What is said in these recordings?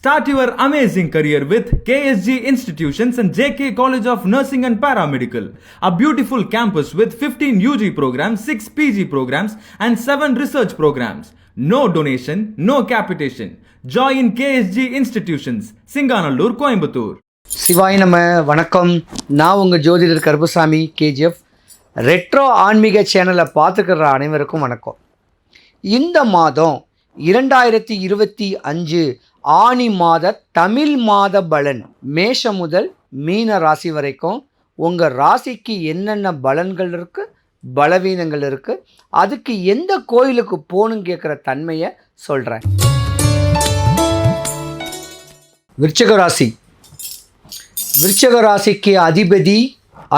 Start your amazing career with KSG Institutions and JK College of Nursing and Paramedical, a beautiful campus with 15 UG programs, 6 PG programs, and 7 research programs. No donation, no capitation. Join KSG Institutions, Singanallur, Coimbatore. சிவாய் நம வணக்கம். நான் உங்கள் ஜோதிடர் Karuppasamy KGF. Retro ஆன்மீக சேனலை பார்த்துக்கிற அனைவருக்கும் வணக்கம். இந்த மாதம் 2025 ஆனி மாத தமிழ் மாத பலன் மேஷம் முதல் மீன ராசி வரைக்கும் உங்கள் ராசிக்கு என்னென்ன பலன்கள் இருக்குது, பலவீனங்கள் இருக்குது, அதுக்கு எந்த கோயிலுக்கு போகணுன்னு கேட்குற தன்மையை சொல்கிறேன். விருச்சிக ராசி. விருச்சிக ராசிக்கு அதிபதி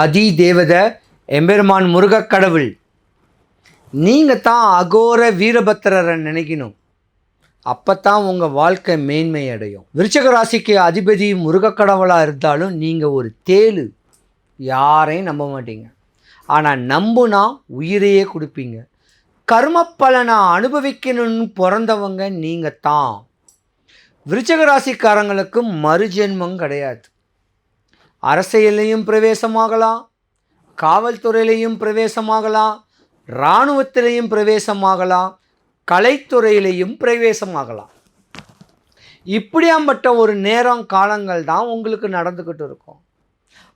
அதி தேவத எம்பெருமான் முருகக்கடவுள். நீங்கள் தான் அகோர வீரபத்திரரை நினைக்கணும், அப்போ தான் உங்கள் வாழ்க்கை மேன்மை அடையும். விருச்சிக ராசிக்கு அதிபதி முருகக்கடவுளாக இருந்தாலும் நீங்கள் ஒரு தேளு, யாரையும் நம்ப மாட்டீங்க. ஆனால் நம்புனா உயிரையே கொடுப்பீங்க. கர்ம பலனை அனுபவிக்கணும்னு பிறந்தவங்க நீங்கள் தான். விருச்சிக ராசிக்காரங்களுக்கு மறுஜென்மம் கிடையாது. அரசியலையும் பிரவேசமாகலாம், காவல்துறையிலையும் பிரவேசமாகலாம், இராணுவத்திலையும் பிரவேசமாகலாம், கலைத்துறையிலையும் பிரவேசமாகலாம். இப்படியாம்பட்ட ஒரு நேரம் காலங்கள் தான் உங்களுக்கு நடந்துக்கிட்டு இருக்கும்.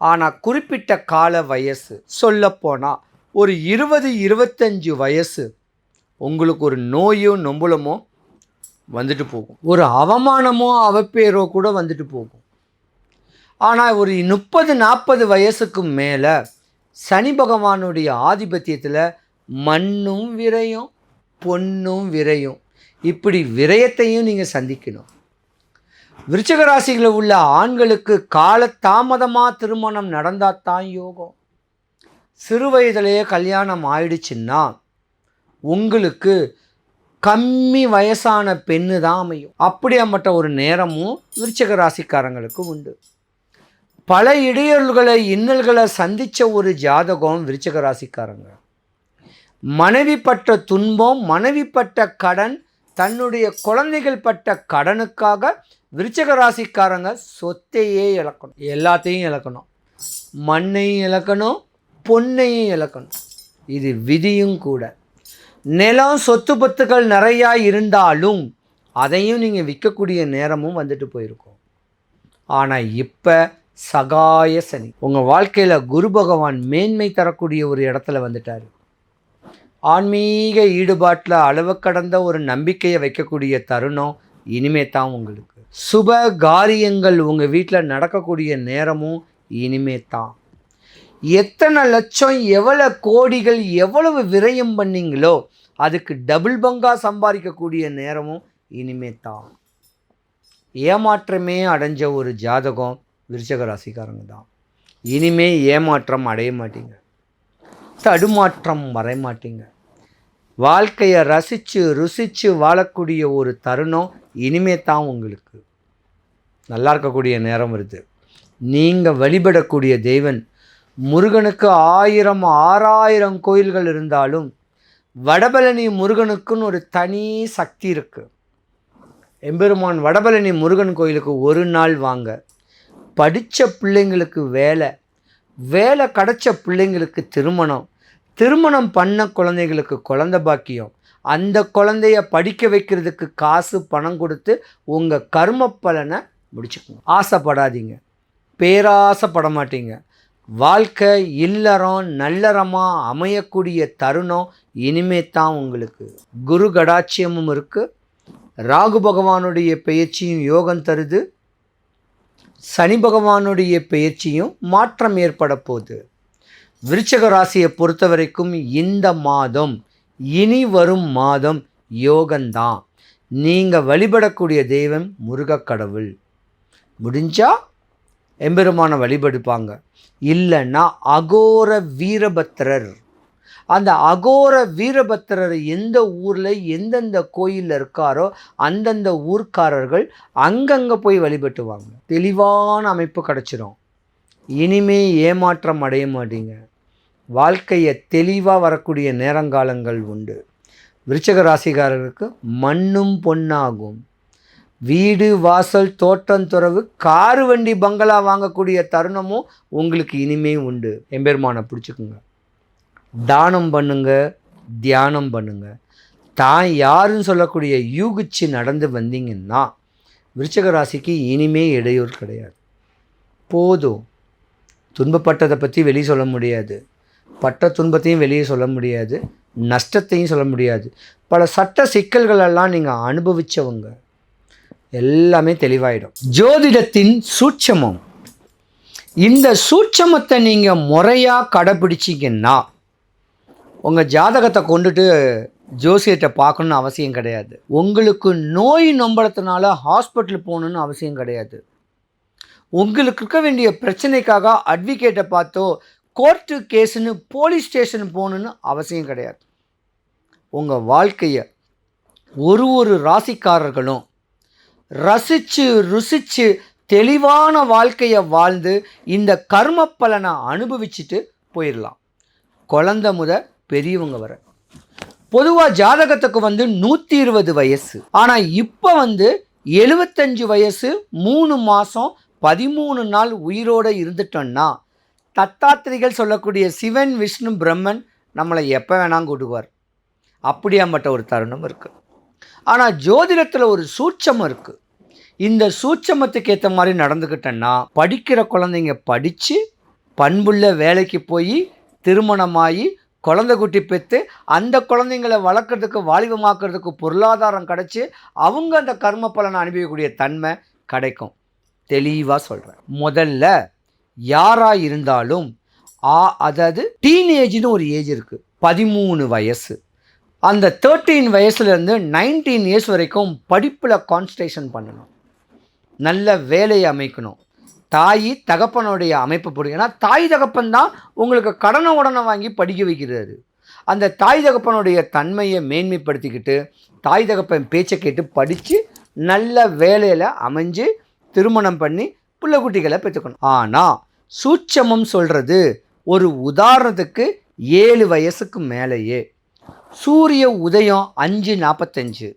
ஆனால் குறிப்பிட்ட கால வயசு, சொல்லப்போனால் ஒரு 20-25 வயசு உங்களுக்கு ஒரு நோயோ நொம்பலமோ வந்துட்டு போகும், ஒரு அவமானமோ அவப்பேரோ கூட வந்துட்டு போகும். ஆனால் ஒரு 30-40 வயசுக்கு மேலே சனி பகவானுடைய ஆதிபத்தியத்தில் மண்ணும் விரையும் பொன்னும் விரையும். இப்படி விரயத்தையும் நீங்கள் சந்திக்கணும். விருச்சிக ராசிகளில் உள்ள ஆண்களுக்கு காலதாமதமாக திருமணம் நடந்தால் தான் யோகம். சிறு வயதிலேயே கல்யாணம் ஆயிடுச்சுன்னா உங்களுக்கு கம்மி வயசான பெண்ணு தான் அமையும். அப்படியாப்பட்ட ஒரு நேரமும் விருச்சிக ராசிக்காரங்களுக்கு உண்டு. பல இடையூறுகளை இன்னல்களை சந்தித்த ஒரு ஜாதகம் விருச்சிக ராசிக்காரங்க. மனைவி பட்ட துன்பம், மனைவி பட்ட கடன், தன்னுடைய குழந்தைகள் பட்ட கடனுக்காக விருச்சிக ராசிக்காரங்க சொத்தையே இழக்கணும், எல்லாத்தையும் இழக்கணும், மண்ணையும் இழக்கணும், பொன்னையும் இழக்கணும். இது விதியும் கூட. நிலம் சொத்து பத்துக்கள் நிறையா இருந்தாலும் அதையும் நீங்கள் விற்கக்கூடிய நேரமும் வந்துட்டு போயிருக்கும். ஆனால் இப்போ சகாய சனி உங்கள் வாழ்க்கையில் குரு பகவான் மேன்மை தரக்கூடிய ஒரு இடத்துல வந்துட்டார். ஆன்மீக ஈடுபாட்டில் அளவு கடந்த ஒரு நம்பிக்கையை வைக்கக்கூடிய தருணம் இனிமே தான் உங்களுக்கு. சுப காரியங்கள் உங்கள் வீட்டில் நடக்கக்கூடிய நேரமும் இனிமே தான். எத்தனை லட்சம், எவ்வளோ கோடிகள், எவ்வளவு விரயம் பண்ணிங்களோ அதுக்கு டபுள் பங்காக சம்பாதிக்கக்கூடிய நேரமும் இனிமே தான். ஏமாற்றமே அடைஞ்ச ஒரு ஜாதகம் விருச்சிக ராசிக்காரங்க தான். இனிமே ஏமாற்றம் அடைய மாட்டீங்க, தடுமாற்றம் வர மாட்டீங்க. வாழ்க்கையை ரசித்து ருசித்து வாழக்கூடிய ஒரு தருணம் இனிமே தான் உங்களுக்கு. நல்லா இருக்கக்கூடிய நேரம் வருது. நீங்கள் வழிபடக்கூடிய தெய்வன் முருகனுக்கு 1000-6000 கோயில்கள் இருந்தாலும் வடபழனி முருகனுக்குன்னு ஒரு தனி சக்தி இருக்குது. எம்பெருமான் வடபழனி முருகன் கோயிலுக்கு ஒரு நாள் வாங்க. படித்த பிள்ளைங்களுக்கு வேலை, வேலை கிடைச்ச பிள்ளைங்களுக்கு திருமணம், திருமணம் பண்ண குழந்தைகளுக்கு குழந்தை பாக்கியம், அந்த குழந்தைய படிக்க வைக்கிறதுக்கு காசு பணம் கொடுத்து உங்கள் கர்ம பலனை முடிச்சுக்கணும். ஆசைப்படாதீங்க, பேராசைப்பட மாட்டீங்க. வாழ்க்கை இல்லறம் நல்லறமாக அமையக்கூடிய தருணம் இனிமே தான் உங்களுக்கு. குரு கடாட்சியமும் இருக்குது, ராகு பகவானுடைய பெயர்ச்சியும் யோகம் தருது, சனி பகவானுடைய பெயர்ச்சியும் மாற்றம் ஏற்பட போகுது. விருச்சிக ராசியை பொறுத்த வரைக்கும் இந்த மாதம், இனி வரும் மாதம் யோகந்தான். நீங்கள் வழிபடக்கூடிய தெய்வம் முருகக்கடவுள். முடிஞ்சால் எம்பெருமான வழிபடுப்பாங்க, இல்லைன்னா அகோர வீரபத்திரர். அந்த அகோர வீரபத்திரர் எந்த ஊரில் எந்தெந்த கோயிலில் இருக்காரோ அந்தந்த ஊர்க்காரர்கள் அங்கங்கே போய் வழிபட்டுவாங்க. தெளிவான அமைப்பு கிடச்சிரும். இனிமே ஏமாற்றம் அடைய மாட்டீங்க. வாழ்க்கையை தெளிவாக வரக்கூடிய நேரங்காலங்கள் உண்டு. விருச்சிக ராசிக்காரர்களுக்கு மண்ணும் பொன்னாகும். வீடு வாசல் தோட்டம் துறவு காரு வண்டி பங்களா வாங்கக்கூடிய தருணமும் உங்களுக்கு இனிமே உண்டு. எம்பெருமானை பிடிச்சிக்குங்க, தானம் பண்ணுங்க, தியானம் பண்ணுங்க. தான் யாருன்னு சொல்லக்கூடிய யூகிச்சு நடந்து வந்தீங்கன்னா விருச்சிக ராசிக்கு இனிமே இடையூறு கிடையாது. போதும். துன்பப்பட்டதை பற்றி வெளியே சொல்ல முடியாது, பட்ட துன்பத்தையும் வெளியே சொல்ல முடியாது, நஷ்டத்தையும் சொல்ல முடியாது. பல சட்ட சிக்கல்களெல்லாம் நீங்கள் அனுபவித்தவங்க, எல்லாமே தெளிவாயிடும். ஜோதிடத்தின் சூட்சமம். இந்த சூட்சமத்தை நீங்கள் முறையாக கடைப்பிடிச்சிங்கன்னா உங்கள் ஜாதகத்தை கொண்டுட்டு ஜோசியத்தை பார்க்கணுன்னு அவசியம் கிடையாது. உங்களுக்கு நோய் நம்பளத்தினால ஹாஸ்பிட்டல் போகணுன்னு அவசியம் கிடையாது. உங்களுக்கு இருக்க வேண்டிய பிரச்சனைக்காக அட்வொகேட்டை பார்த்தோ கோர்ட்டு கேஸுன்னு போலீஸ் ஸ்டேஷன் போகணுன்னு அவசியம் கிடையாது. உங்கள் வாழ்க்கையை ஒரு ராசிக்காரர்களும் ரசித்து ருசித்து தெளிவான வாழ்க்கையை வாழ்ந்து இந்த கர்ம பலனை அனுபவிச்சுட்டு போயிடலாம். குழந்தை முத பெரியவங்க வர. பொதுவாக ஜாதகத்துக்கு 120 வயசு, ஆனால் இப்போ 75 வயசு 3 மாதம் 13 நாள் உயிரோடு இருந்துட்டோன்னா தத்தாத்திரிகள் சொல்லக்கூடிய சிவன் விஷ்ணு பிரம்மன் நம்மளை எப்போ வேணாம் கூடுவார். அப்படியாம்பட்ட ஒரு தருணம் இருக்குது. ஆனால் ஜோதிடத்தில் ஒரு சூட்சமம் இருக்குது. இந்த சூட்சமத்துக்கு ஏற்ற மாதிரி நடந்துக்கிட்டோன்னா படிக்கிற குழந்தைங்க படித்து பண்புள்ள வேலைக்கு போய் திருமணமாகி குழந்தை குட்டி பெற்று அந்த குழந்தைங்களை வளர்க்குறதுக்கு வாலிபமாக்குறதுக்கு பொருளாதாரம் கிடச்சி அவங்க அந்த கர்ம பலனை அனுபவிக்கக்கூடிய தன்மை கிடைக்கும். தெளிவாக சொல்கிறேன். முதல்ல யாராக இருந்தாலும் அதாவது டீனேஜ்னு ஒரு ஏஜ் இருக்குது, 13 வயசு. அந்த 13 வயசுலேருந்து 19 இயர்ஸ் வரைக்கும் படிப்பில் கான்சன்ட்ரேஷன் பண்ணணும், நல்ல வேலையை அமைக்கணும். தாய் தகப்பனுடைய அமைப்பு போடுங்க. ஏன்னா தாய் தகப்பன் தான் உங்களுக்கு கடனை உடனே வாங்கி படிக்க வைக்கிறாரு. அந்த தாய் தகப்பனுடைய தன்மையை மேன்மைப்படுத்திக்கிட்டு தாய் தகப்பன் பேச்சை கேட்டு படித்து நல்ல வேலையில் அமைஞ்சு திருமணம் பண்ணி பிள்ளை குட்டிகளை பெற்றுக்கணும். ஆனால் சூட்சமம் சொல்கிறது ஒரு உதாரணத்துக்கு 7 வயசுக்கு மேலேயே சூரிய உதயம் 5:45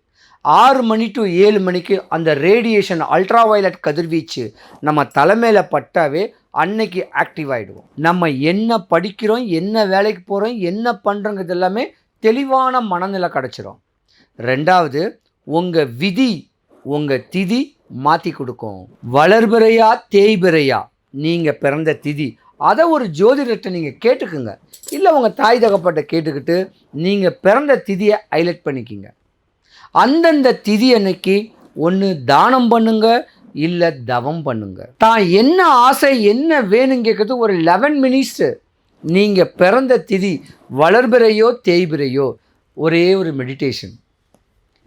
6 மணி டு 7 மணிக்கு அந்த ரேடியேஷன் அல்ட்ரா வயலட் கதிர்வீச்சு நம்ம தலைமையில் பட்டாவே அன்னைக்கு ஆக்டிவ் ஆகிடுவோம். நம்ம என்ன படிக்கிறோம், என்ன வேலைக்கு போகிறோம், என்ன பண்ணுறோங்கிறது எல்லாமே தெளிவான மனநிலை கிடச்சிரும். ரெண்டாவது, உங்கள் விதி உங்கள் திதி மாற்றி கொடுக்கும். வளர்பிறையா தேய்பிறையா நீங்கள் பிறந்த திதி, அதை ஒரு ஜோதிடத்தை நீங்கள் கேட்டுக்குங்க. இல்லை உங்கள் தாய் தகப்பட்ட கேட்டுக்கிட்டு நீங்கள் பிறந்த திதியை ஹைலைட் பண்ணிக்கிங்க. அந்தந்த திதி அன்னைக்கு ஒன்று தானம் பண்ணுங்க, இல்லை தவம் பண்ணுங்க. தான் என்ன ஆசை என்ன வேணுங்க கேட்குறது ஒரு 11 மினிட்ஸு. நீங்கள் பிறந்த திதி வளர்பிறையோ தேய்பிறையோ ஒரே ஒரு மெடிடேஷன்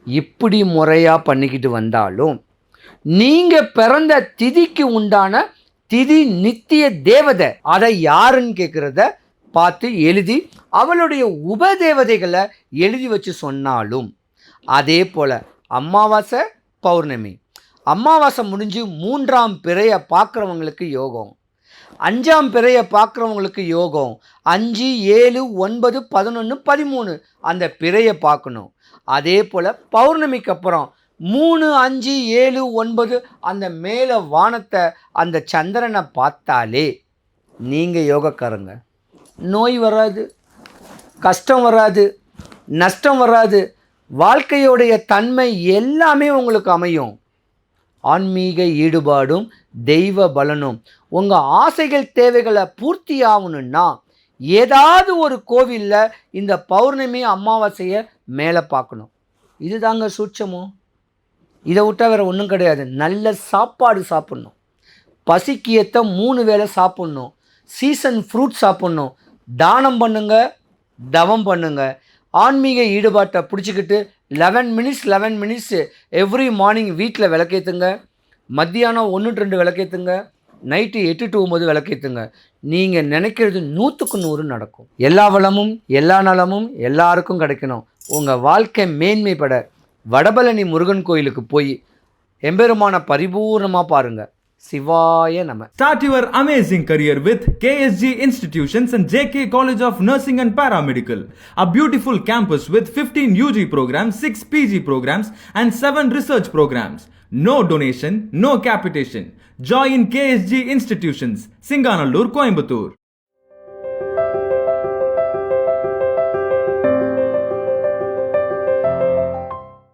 இப்படி முறையாக பண்ணிக்கிட்டு வந்தாலும் நீங்கள் பிறந்த திதிக்கு உண்டான திதி நித்திய தேவதை அதை யாருன்னு கேட்குறத பார்த்து எழுதி அவளுடைய உபதேவதைகளை எழுதி வச்சு சொன்னாலும், அதே போல் அமாவாசை பௌர்ணமி, அமாவாசை முடிஞ்சு 3ஆம் பிறையை பார்க்குறவங்களுக்கு யோகம், 5ஆம் பிறையை பார்க்குறவங்களுக்கு யோகம், 5, 7, 9, 11, 13 அந்த பிறையை பார்க்கணும். அதே போல் பௌர்ணமிக்கு அப்புறம் 3, 5, 7, 9 அந்த மேலே வானத்தை அந்த சந்திரனை பார்த்தாலே நீங்கள் யோகக்காரங்க. நோய் வராது, கஷ்டம் வராது, நஷ்டம் வராது, வாழ்க்கையோடைய தன்மை எல்லாமே உங்களுக்கு அமையும். ஆன்மீக ஈடுபாடும் தெய்வ பலனும். உங்கள் ஆசைகள் தேவைகளை பூர்த்தி ஆகணுன்னா ஏதாவது ஒரு கோவிலில் இந்த பௌர்ணமி அமாவாசையை மேலே பார்க்கணும். இது தாங்க சூட்சமோ. இதை விட்டால் வேறு ஒன்றும் கிடையாது. நல்ல சாப்பாடு சாப்பிட்ணும், பசிக்கு ஏற்ற 3 வேளை சாப்பிட்ணும், சீசன் ஃப்ரூட் சாப்பிட்ணும், தானம் பண்ணுங்க, தவம் பண்ணுங்க. ஆன்மீக ஈடுபாட்டை பிடிச்சிக்கிட்டு 11 மினிட்ஸ் எவ்ரி மார்னிங் வீட்டில் விளக்கேற்றுங்க, மத்தியானம் 1-2 விளக்கேற்றுங்க, நைட்டு 8 to 9 விளக்கேற்றுங்க. நீங்கள் நினைக்கிறது 100க்கு 100 நடக்கும். எல்லா வளமும் எல்லா நலமும் எல்லாருக்கும் கிடைக்கணும். உங்கள் வாழ்க்கை மேன்மைப்பட வடபழனி முருகன் கோயிலுக்கு போய் எம்பெருமான பரிபூர்ணமாக பாருங்கள். சிவாய நம. Start your amazing career with KSG Institutions and JK College of Nursing and Paramedical. A beautiful campus with 15 UG programs, 6 PG programs and 7 research programs. No donation, no capitation. Join KSG Institutions, Singanallur, Coimbatore.